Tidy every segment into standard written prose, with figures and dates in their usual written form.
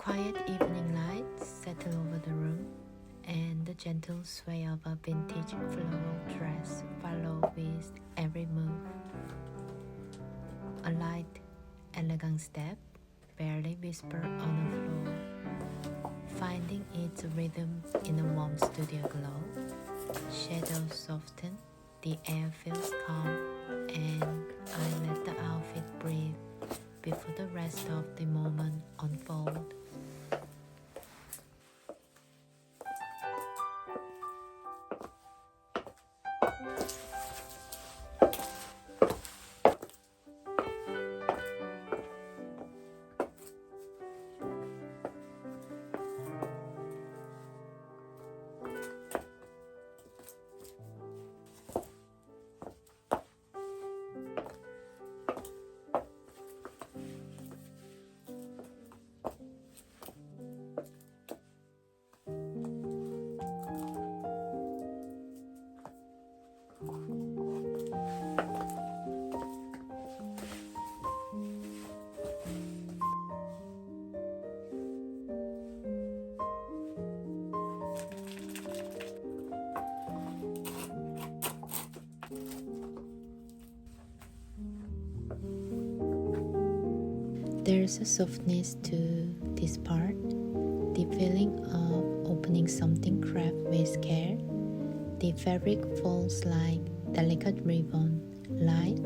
quiet evening light settle over the room, and the gentle sway of a vintage floral dress follow with every move. A light, elegant step barely whisper on the floor, finding its rhythm in a warm studio glow. Shadows soften, the air feels calm, and I let the outfit breathe before the rest of the moment unfold. There's a softness to this part, the feeling of opening something crafted with care. The fabric falls like delicate ribbon, light,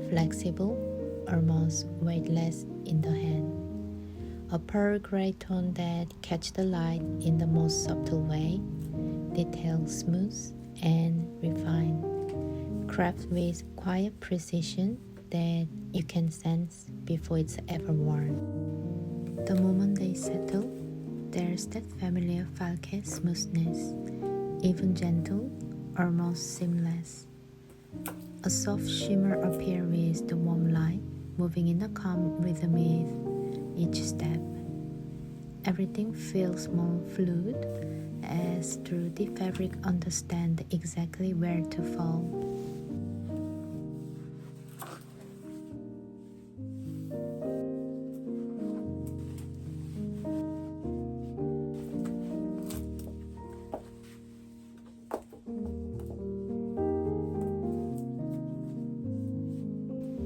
flexible, almost weightless in the hand. A pearl gray tone that catches the light in the most subtle way, detailed smooth and refined, crafted with quiet precision that you can sense before it's ever worn. The moment they settle, there's that familiar Falke smoothness, even gentle, almost seamless. A soft shimmer appears with the warm light, moving in a calm rhythm with each step. Everything feels more fluid, as through the fabric understands exactly where to fall.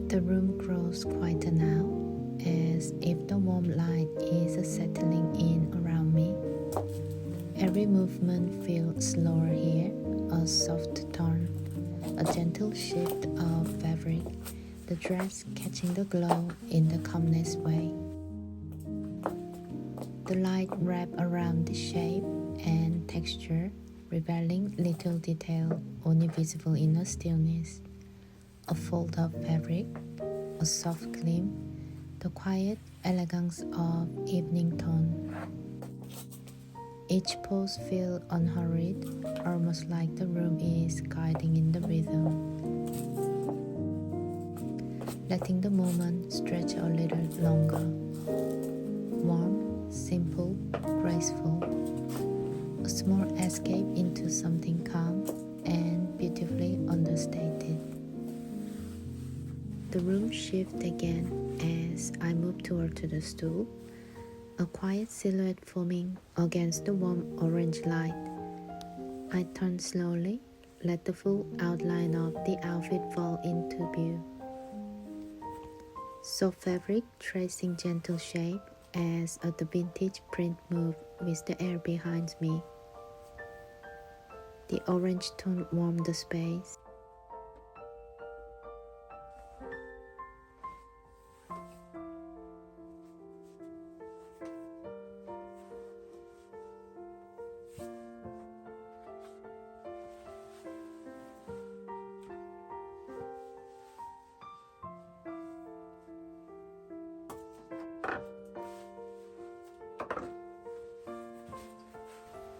The room grows quieter now, as if the warm light is settling in around me. Every movement feels slower here, a soft turn, a gentle shift of fabric, the dress catching the glow in the calmness way. The light wraps around the shape and texture, revealing little detail only visible in the stillness. A fold of fabric, a soft gleam, the quiet elegance of evening tone. Each pose feels unhurried, almost like the room is guiding in the rhythm, letting the moment stretch a little longer. Warm, simple, graceful, a small escape into something calm and beautifully understated. The room shifts again as I move toward to the stool, a quiet silhouette forming against the warm orange light. I turn slowly, let the full outline of the outfit fall into view. Soft fabric tracing gentle shape as the vintage print moves with the air behind me. The orange tone warms the space.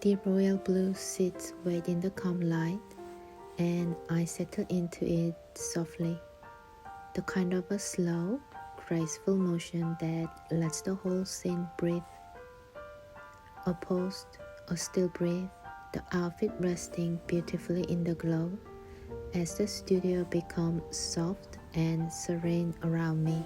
The royal blue sits wet in the calm light, and I settle into it softly. The kind of a slow, graceful motion that lets the whole scene breathe. A pause, a still breath, the outfit resting beautifully in the glow as the studio becomes soft and serene around me.